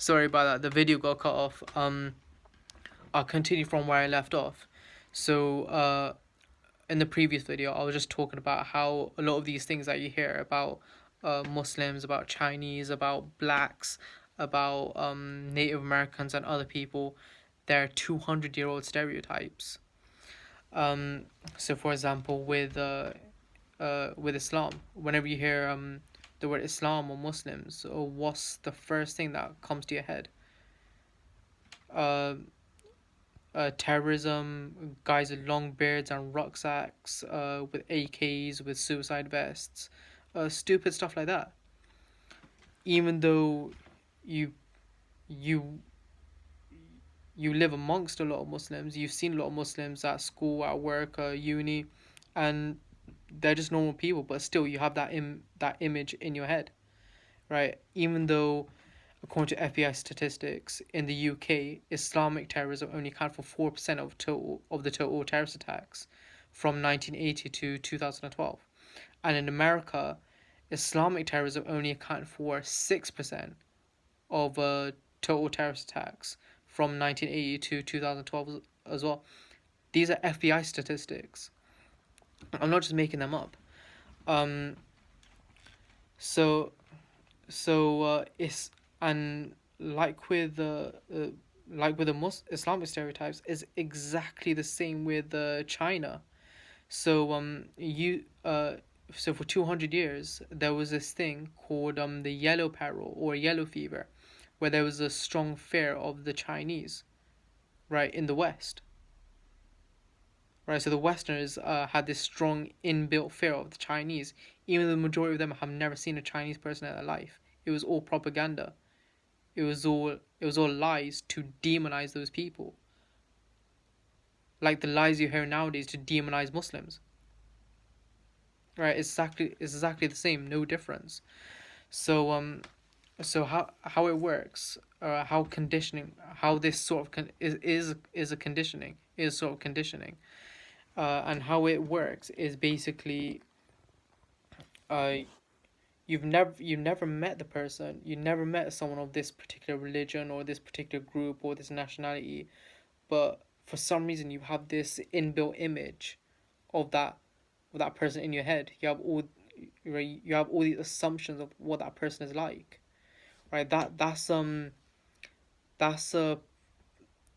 Sorry about that. The video got cut off. I'll continue from where I left off. So, in the previous video, I was just talking about how a lot of these things that you hear about Muslims, about Chinese, about blacks, about Native Americans and other people, they're 200-year-old stereotypes. So, for example, with Islam, whenever you hear the word Islam or Muslims, or what's the first thing that comes to your head? Uh, Terrorism, guys with long beards and rucksacks, with AKs, with suicide vests, stupid stuff like that. Even though you you you live amongst a lot of Muslims, you've seen a lot of Muslims at school, at work, uni, and they're just normal people. But still, you have that image in your head, right? Even though, according to FBI statistics, in the UK, Islamic terrorism only accounted for 4% of the total terrorist attacks from 1980 to 2012. And in America, Islamic terrorism only accounted for 6% of total terrorist attacks from 1980 to 2012 as well. These are FBI statistics. I'm not just making them up. Um, so it's and like with the Islamic stereotypes is exactly the same with China. So so for 200 years there was this thing called the yellow peril or yellow fever, where there was a strong fear of the Chinese, right, in the West. Right, so the Westerners had this strong inbuilt fear of the Chinese, even though the majority of them have never seen a Chinese person in their life. It was all propaganda. It was all lies to demonize those people. Like the lies you hear nowadays to demonize Muslims. Right, it's exactly the same, no difference. So so how it works, how conditioning, how this sort of is a conditioning, is sort of conditioning, and how it works is basically, uh, you've never met the person, you never met someone of this particular religion or this particular group or this nationality, but for some reason you have this inbuilt image of that person in your head. You have all these assumptions of what that person is like, right? That's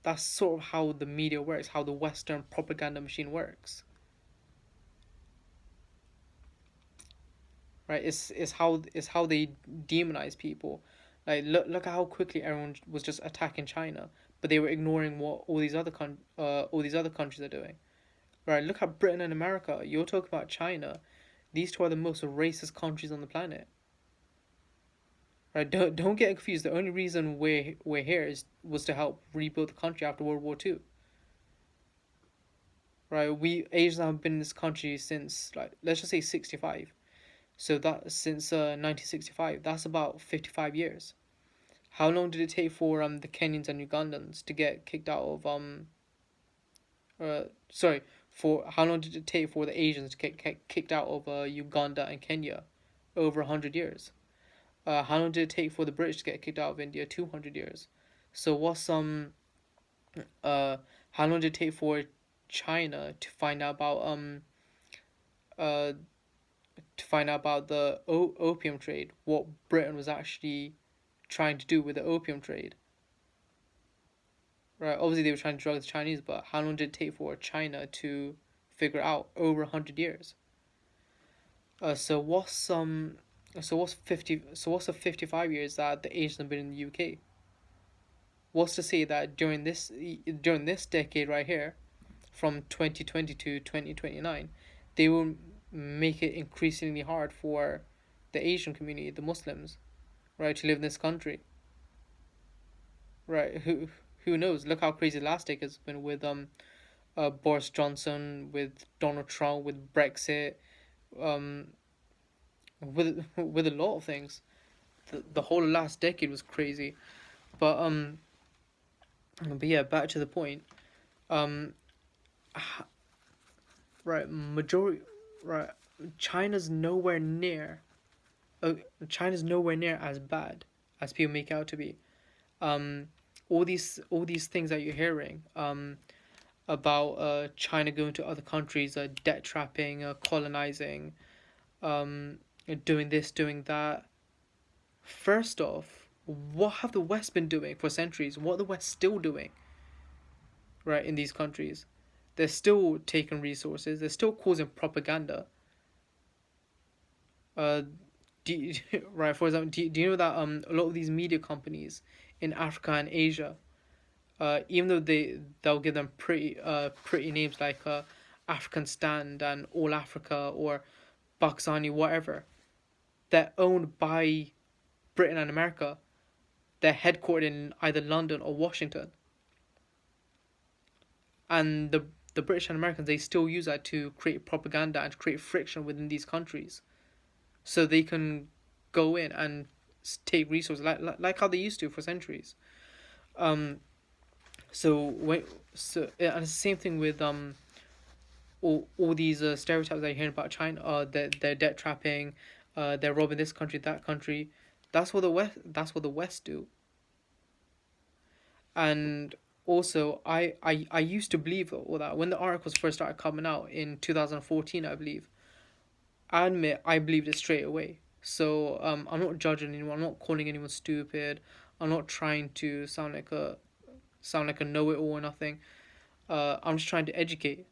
that's sort of how the media works, how the Western propaganda machine works, right? It's how they demonize people. Like look at how quickly everyone was just attacking China, but they were ignoring what all these other countries are doing. Right? Look at Britain and America. You're talking about China. These two are the most racist countries on the planet. Right? Don't get confused. The only reason we're here was to help rebuild the country after World War II. Right? We Asians have been in this country since, like, let's just say 65. So that since 1965, that's about 55 years. How long did it take for the Kenyans and Ugandans to get kicked out of sorry, for how long did it take for the Asians to get kicked out of Uganda and Kenya? Over 100 years. How long did it take for the British to get kicked out of India? 200 years. So what's uh how long did it take for China uh to find out about the opium trade? What Britain was actually trying to do with the opium trade? Right. Obviously they were trying to drug the Chinese, but how long did it take for China to figure out? Over 100 years. So what's the 55 years that the Asians have been in the UK? What's to say that during this decade right here, from 2020 to 2029, they will make it increasingly hard for the Asian community, the Muslims, right, to live in this country. Right? Who knows? Look how crazy the last decade has been with Boris Johnson, with Donald Trump, with Brexit, um with a lot of things. The whole last decade was crazy. But yeah, back to the point. Um, right, majority, right. China's nowhere near. Uh, China's nowhere near as bad as people make out to be. Um, all these things that you're hearing about China going to other countries, debt trapping, colonizing, um, doing this, doing that. First off, what have the West been doing for centuries? What are the West still doing, right, in these countries? They're still taking resources. They're still causing propaganda. Uh, right, for example, do you know that a lot of these media companies in Africa and Asia, even though they'll give them pretty names like African Stand and All Africa or Pakistani whatever, they're owned by Britain and America. They're headquartered in either London or Washington, and the British and Americans, they still use that to create propaganda and to create friction within these countries, so they can go in and take resources like how they used to for centuries. Um, so when so and it's the same thing with all these stereotypes that you're hearing about China. They're debt trapping, they're robbing this country, that country. That's what the West do. And also, I used to believe all that when the articles first started coming out in 2014, I believe. I admit I believed it straight away. So I'm not judging anyone. I'm not calling anyone stupid. I'm not trying to sound like a know-it-all or nothing. I'm just trying to educate.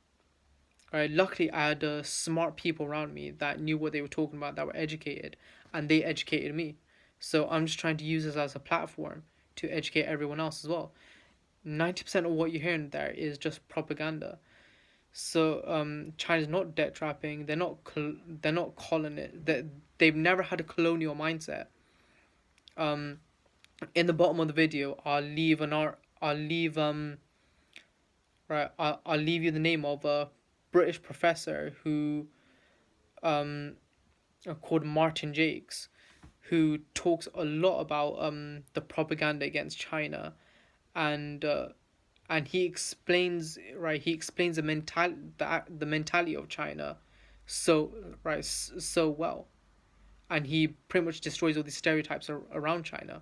Right. Luckily, I had smart people around me that knew what they were talking about, that were educated, and they educated me. So I'm just trying to use this as a platform to educate everyone else as well. 90% of what you're hearing there is just propaganda. So China's not debt trapping. They're not colonizing. They've never had a colonial mindset. Um, in the bottom of the video, I'll leave right. I'll leave you the name of a British professor who called Martin Jakes, who talks a lot about the propaganda against China, and he explains the mentality of China so so well, and he pretty much destroys all these stereotypes around China.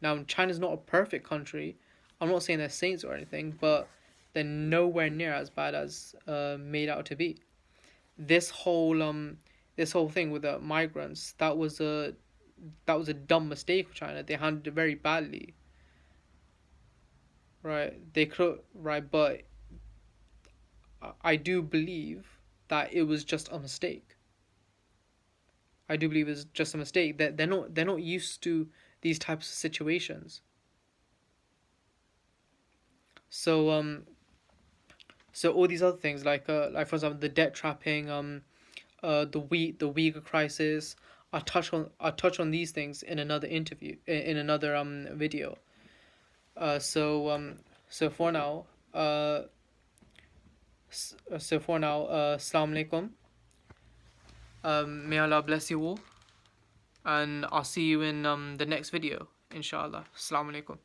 Now, China's not a perfect country. I'm not saying they're saints or anything, but they're nowhere near as bad as made out to be. This whole thing with the migrants, that was a dumb mistake of China. They handled it very badly, right? They could, right, but I do believe that it was just a mistake. I do believe it's just a mistake. That they're not used to these types of situations. So so all these other things like for example the debt trapping, the Uyghur crisis. I touch on these things in another interview, in another video. So for now, Assalamu alaikum. May Allah bless you all, and I'll see you in the next video, inshallah. Assalamu alaikum.